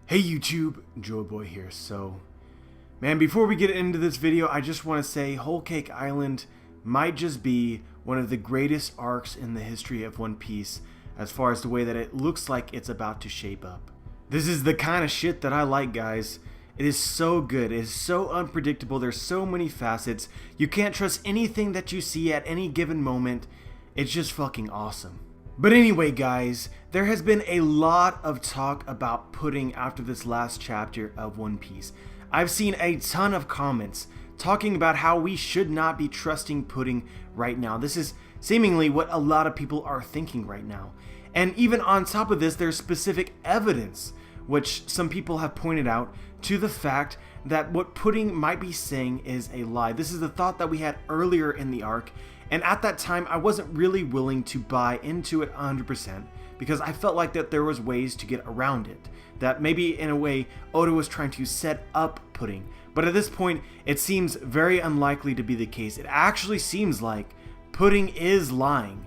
Hey YouTube, Joyboy here. Man, before we get into this video, I just want to say Whole Cake Island might just be one of the greatest arcs in the history of One Piece as far as the way that it looks like it's about to shape up. This is the kind of shit that I like, guys. It is so good, it is so unpredictable, there's so many facets, you can't trust anything that you see at any given moment. It's just fucking awesome. But anyway, guys, there has been a lot of talk about Pudding after this last chapter of One Piece. I've seen a ton of comments talking about how we should not be trusting Pudding right now. This is seemingly what a lot of people are thinking right now. And even on top of this, there's specific evidence, which some people have pointed out, to the fact that what Pudding might be saying is a lie. This is the thought that we had earlier in the arc, and at that time I wasn't really willing to buy into it 100% because I felt like that there was ways to get around it. That maybe in a way Oda was trying to set up Pudding. But at this point it seems very unlikely to be the case. It actually seems like Pudding is lying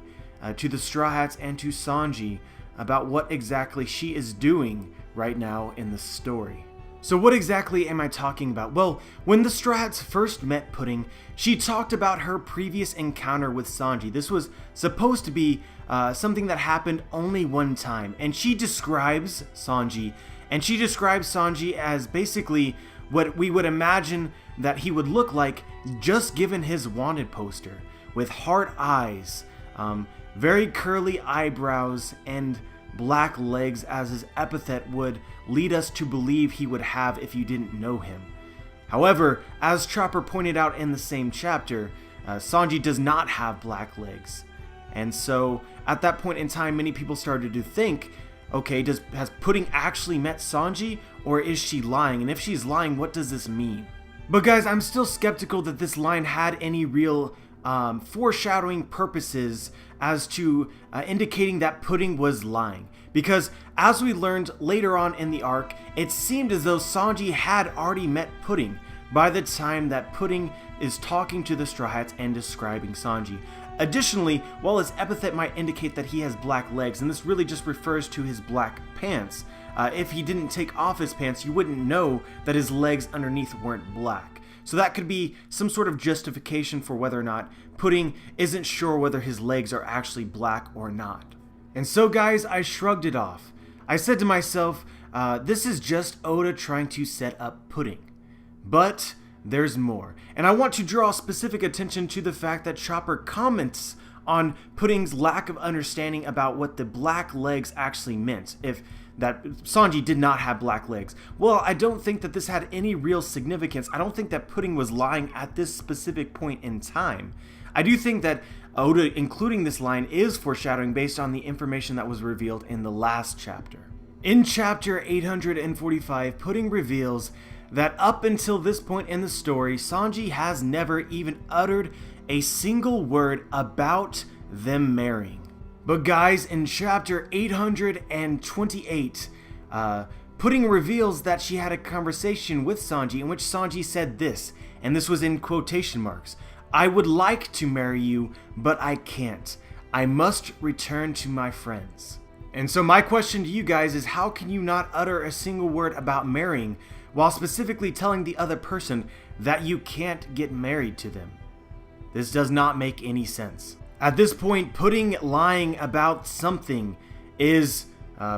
to the Straw Hats and to Sanji about what exactly she is doing right now in the story. So what exactly am I talking about? Well, when the Straw Hats first met Pudding, she talked about her previous encounter with Sanji. This was supposed to be something that happened only one time, and she describes Sanji as basically what we would imagine that he would look like just given his wanted poster, with heart eyes, very curly eyebrows, and black legs, as his epithet would lead us to believe he would have if you didn't know him. However, as Chopper pointed out in the same chapter, Sanji does not have black legs. And so at that point in time, many people started to think, okay, has Pudding actually met Sanji, or is she lying? And if she's lying, what does this mean? But guys, I'm still skeptical that this line had any real foreshadowing purposes as to indicating that Pudding was lying. Because as we learned later on in the arc, it seemed as though Sanji had already met Pudding by the time that Pudding is talking to the Straw Hats and describing Sanji. Additionally, while his epithet might indicate that he has black legs, and this really just refers to his black pants, if he didn't take off his pants, you wouldn't know that his legs underneath weren't black. So that could be some sort of justification for whether or not Pudding isn't sure whether his legs are actually black or not. And so guys, I shrugged it off. I said to myself, this is just Oda trying to set up Pudding. But there's more. And I want to draw specific attention to the fact that Chopper comments on Pudding's lack of understanding about what the black legs actually meant, if that Sanji did not have black legs. Well, I don't think that this had any real significance. I don't think that Pudding was lying at this specific point in time. I do think that Oda including this line is foreshadowing based on the information that was revealed in the last chapter. In chapter 845, Pudding reveals that up until this point in the story, Sanji has never even uttered a single word about them marrying. But guys, in chapter 828, Pudding reveals that she had a conversation with Sanji in which Sanji said this, and this was in quotation marks: "I would like to marry you, but I can't. I must return to my friends." And so my question to you guys is, how can you not utter a single word about marrying while specifically telling the other person that you can't get married to them? This does not make any sense. At this point, Pudding lying about something is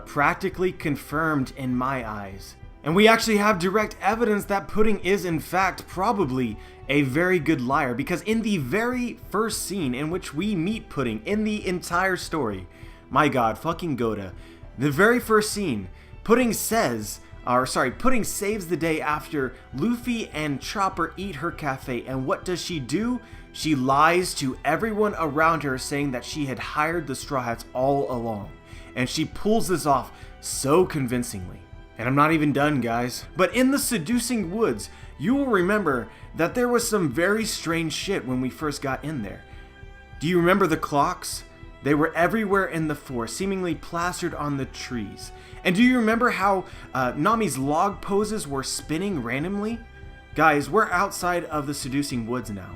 practically confirmed in my eyes. And we actually have direct evidence that Pudding is in fact probably a very good liar, because in the very first scene in which we meet Pudding in the entire story, my god, fucking Goda, the very first scene, Pudding saves the day after Luffy and Chopper eat her cafe, and what does she do? She lies to everyone around her, saying that she had hired the Straw Hats all along. And she pulls this off so convincingly. And I'm not even done, guys. But in the Seducing Woods, you will remember that there was some very strange shit when we first got in there. Do you remember the clocks? They were everywhere in the forest, seemingly plastered on the trees. And do you remember how Nami's log poses were spinning randomly? Guys, we're outside of the Seducing Woods now.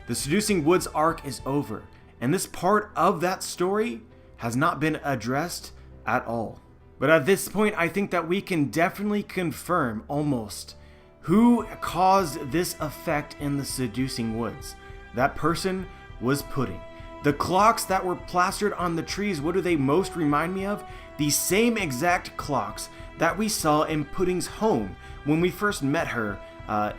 The Seducing Woods arc is over, and this part of that story has not been addressed at all. But at this point, I think that we can definitely confirm almost who caused this effect in the Seducing Woods. That person was Pudding. The clocks that were plastered on the trees, what do they most remind me of? The same exact clocks that we saw in Pudding's home when we first met her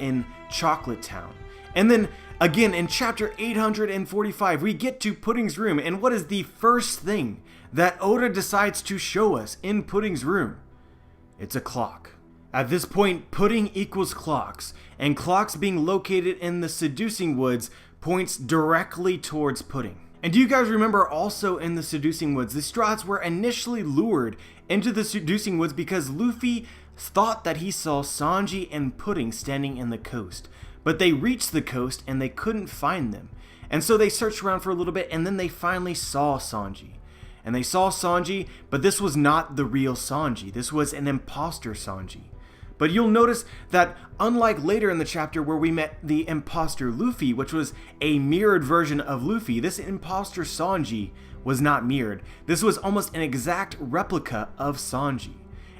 in Chocolate Town. And then again in chapter 845, we get to Pudding's room, and what is the first thing that Oda decides to show us in Pudding's room? It's a clock. At this point, Pudding equals clocks, and clocks being located in the Seducing Woods points directly towards Pudding. And do you guys remember also in the Seducing Woods, the Straw Hats were initially lured into the Seducing Woods because Luffy thought that he saw Sanji and Pudding standing in the coast. But they reached the coast and they couldn't find them. And so they searched around for a little bit, and then they finally saw Sanji. And they saw Sanji, but this was not the real Sanji. This was an imposter Sanji. But you'll notice that unlike later in the chapter where we met the imposter Luffy, which was a mirrored version of Luffy, this imposter Sanji was not mirrored. This was almost an exact replica of Sanji.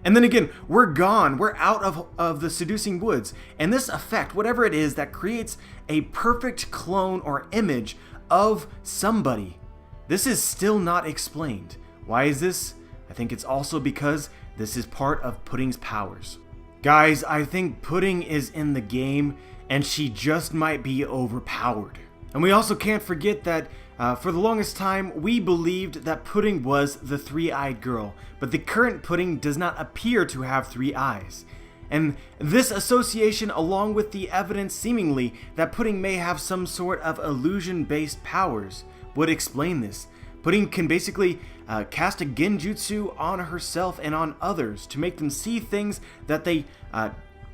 And then again, we're gone. We're out of the Seducing Woods. And this effect, whatever it is that creates a perfect clone or image of somebody, this is still not explained. Why is this? I think it's also because this is part of Pudding's powers. Guys, I think Pudding is in the game, and she just might be overpowered. And we also can't forget that for the longest time, we believed that Pudding was the three-eyed girl, but the current Pudding does not appear to have 3 eyes. And this association, along with the evidence seemingly that Pudding may have some sort of illusion-based powers, would explain this. Pudding can basically cast a genjutsu on herself and on others to make them see things that they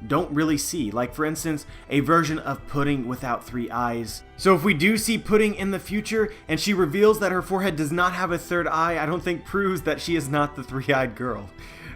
don't really see. Like, for instance, a version of Pudding without 3 eyes. So if we do see Pudding in the future and she reveals that her forehead does not have a 3rd eye, I don't think proves that she is not the 3-eyed girl.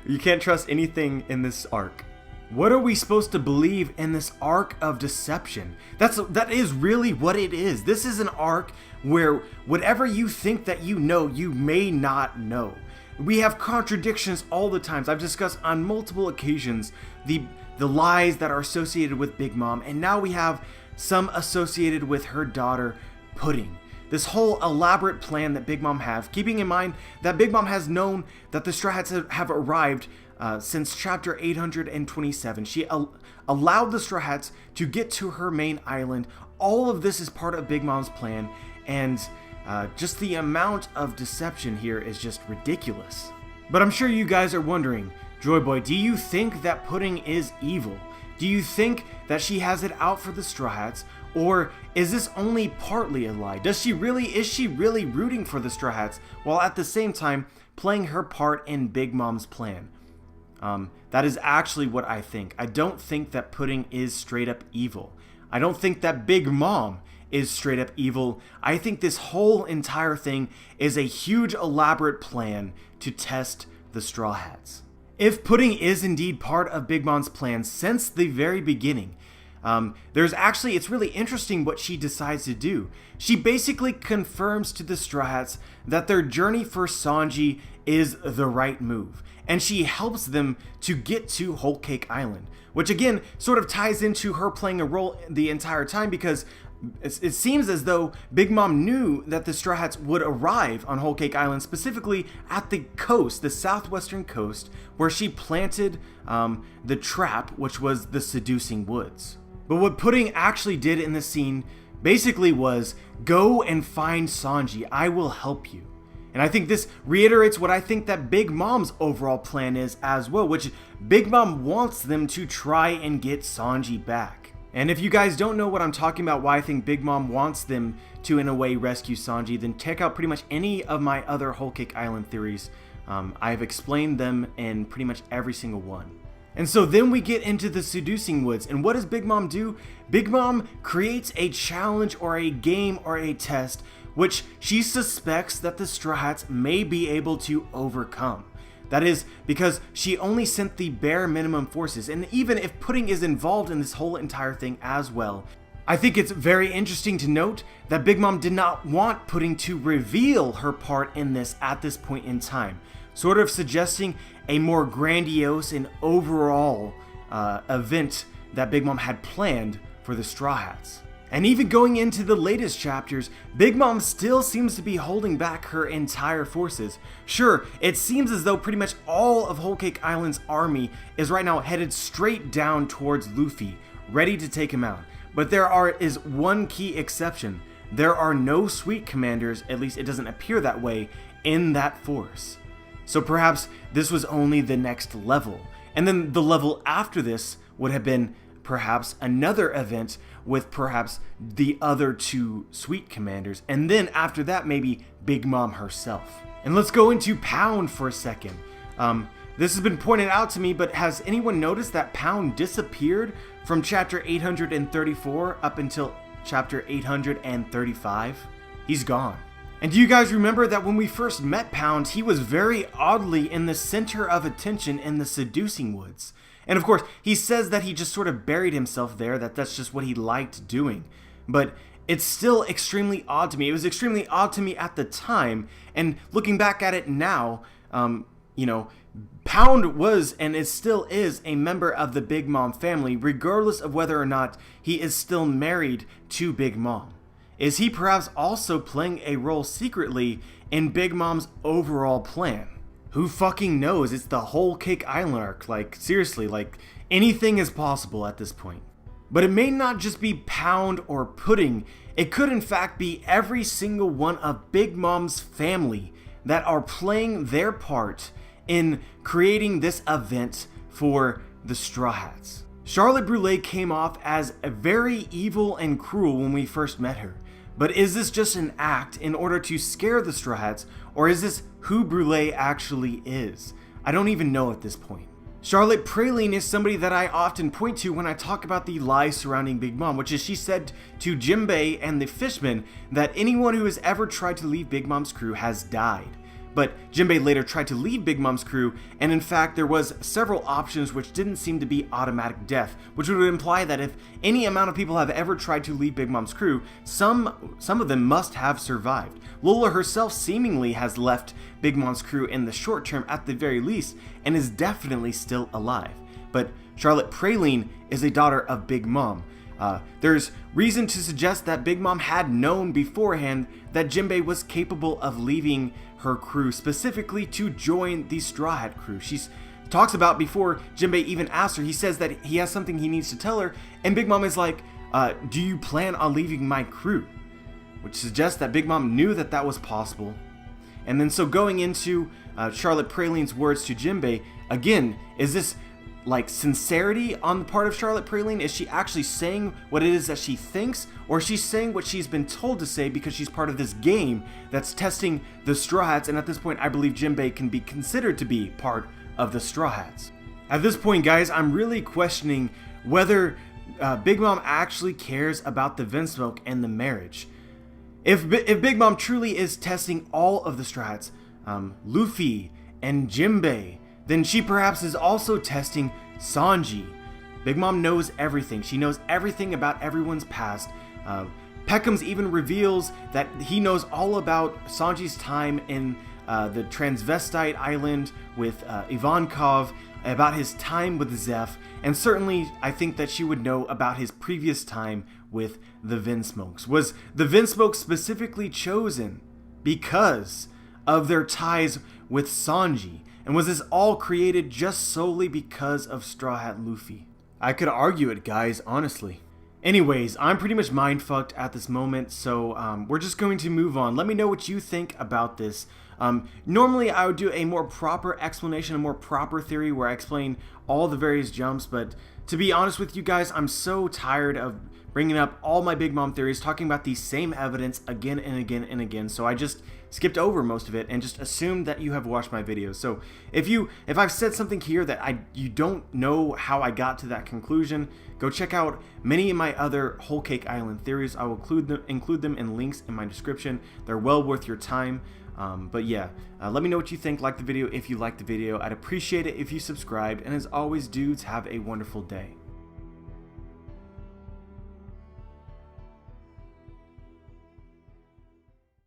You can't trust anything in this arc. What are we supposed to believe in this arc of deception? That is really what it is. This is an arc where whatever you think that you know, you may not know. We have contradictions all the time. I've discussed on multiple occasions the lies that are associated with Big Mom, and now we have some associated with her daughter, Pudding. This whole elaborate plan that Big Mom have, keeping in mind that Big Mom has known that the Straw Hats have arrived since chapter 827. She allowed the Straw Hats to get to her main island. All of this is part of Big Mom's plan, and just the amount of deception here is just ridiculous. But I'm sure you guys are wondering, Joy Boy, do you think that Pudding is evil? Do you think that she has it out for the Straw Hats, or is this only partly a lie? Is she really rooting for the Straw Hats while at the same time playing her part in Big Mom's plan? That is actually what I think. I don't think that Pudding is straight up evil. I don't think that Big Mom is straight up evil. I think this whole entire thing is a huge elaborate plan to test the Straw Hats. If Pudding is indeed part of Big Mom's plan since the very beginning, it's really interesting what she decides to do. She basically confirms to the Straw Hats that their journey for Sanji is the right move, and she helps them to get to Whole Cake Island, which again sort of ties into her playing a role the entire time, because it seems as though Big Mom knew that the Straw Hats would arrive on Whole Cake Island, specifically at the coast, the southwestern coast, where she planted the trap, which was the Seducing Woods. But what Pudding actually did in this scene basically was, go and find Sanji, I will help you. And I think this reiterates what I think that Big Mom's overall plan is as well, which Big Mom wants them to try and get Sanji back. And if you guys don't know what I'm talking about, why I think Big Mom wants them to, in a way, rescue Sanji, then check out pretty much any of my other Whole Cake Island theories. I've explained them in pretty much every single one. And so then we get into the Seducing Woods, and what does Big Mom do? Big Mom creates a challenge or a game or a test which she suspects that the Straw Hats may be able to overcome. That is because she only sent the bare minimum forces, and even if Pudding is involved in this whole entire thing as well, I think it's very interesting to note that Big Mom did not want Pudding to reveal her part in this at this point in time, sort of suggesting a more grandiose and overall event that Big Mom had planned for the Straw Hats. And even going into the latest chapters, Big Mom still seems to be holding back her entire forces. Sure, it seems as though pretty much all of Whole Cake Island's army is right now headed straight down towards Luffy, ready to take him out. But there is one key exception. There are no Sweet Commanders, at least it doesn't appear that way, in that force. So perhaps this was only the next level. And then the level after this would have been perhaps another event with perhaps the other two Sweet Commanders, and then after that maybe Big Mom herself. And let's go into Pound for a second. This has been pointed out to me, but has anyone noticed that Pound disappeared from chapter 834 up until chapter 835? He's gone. And do you guys remember that when we first met Pound, he was very oddly in the center of attention in the Seducing Woods? And of course, he says that he just sort of buried himself there, that's just what he liked doing. But it's still extremely odd to me. It was extremely odd to me at the time, and looking back at it now, you know, Pound was and it still is a member of the Big Mom family, regardless of whether or not he is still married to Big Mom. Is he perhaps also playing a role secretly in Big Mom's overall plan? Who fucking knows? It's the Whole Cake Island arc. Like, seriously, like, anything is possible at this point. But it may not just be Pound or Pudding. It could in fact be every single one of Big Mom's family that are playing their part in creating this event for the Straw Hats. Charlotte Brule came off as very evil and cruel when we first met her. But is this just an act in order to scare the Straw Hats, or is this who Brule actually is? I don't even know at this point. Charlotte Praline is somebody that I often point to when I talk about the lies surrounding Big Mom, which is she said to Jimbei and the Fishman that anyone who has ever tried to leave Big Mom's crew has died. But Jimbei later tried to leave Big Mom's crew, and in fact there was several options which didn't seem to be automatic death, which would imply that if any amount of people have ever tried to leave Big Mom's crew, some of them must have survived. Lola herself seemingly has left Big Mom's crew in the short term at the very least, and is definitely still alive. But Charlotte Praline is a daughter of Big Mom. There's reason to suggest that Big Mom had known beforehand that Jimbei was capable of leaving her crew specifically to join the Straw Hat crew. She talks about before Jimbei even asks her, he says that he has something he needs to tell her, and Big Mom is like, do you plan on leaving my crew? Which suggests that Big Mom knew that that was possible. And then so going into Charlotte Praline's words to Jimbei, again, is this like sincerity on the part of Charlotte Praline? Is she actually saying what it is that she thinks, or is she saying what she's been told to say because she's part of this game that's testing the Straw Hats? And at this point I believe Jimbei can be considered to be part of the Straw Hats. At this point, guys, I'm really questioning whether Big Mom actually cares about the Vinsmoke and the marriage. If Big Mom truly is testing all of the Straw Hats, Luffy and Jimbei, then she perhaps is also testing Sanji. Big Mom knows everything. She knows everything about everyone's past. Peckham's even reveals that he knows all about Sanji's time in the Transvestite Island with Ivankov, about his time with Zeph, and certainly I think that she would know about his previous time with the Vinsmokes. Was the Vinsmokes specifically chosen because of their ties with Sanji? And was this all created just solely because of Straw Hat Luffy? I could argue it, guys, honestly. Anyways, I'm pretty much mind-fucked at this moment, so we're just going to move on. Let me know what you think about this. Normally I would do a more proper explanation, a more proper theory where I explain all the various jumps, but to be honest with you guys, I'm so tired of bringing up all my Big Mom theories, talking about the same evidence again and again and again, so I just skipped over most of it and just assumed that you have watched my videos. So if I've said something here that you don't know how I got to that conclusion, go check out many of my other Whole Cake Island theories. I will include them in links in my description. They're well worth your time. But yeah, let me know what you think. Like the video if you liked the video. I'd appreciate it if you subscribed, and as always, dudes, have a wonderful day.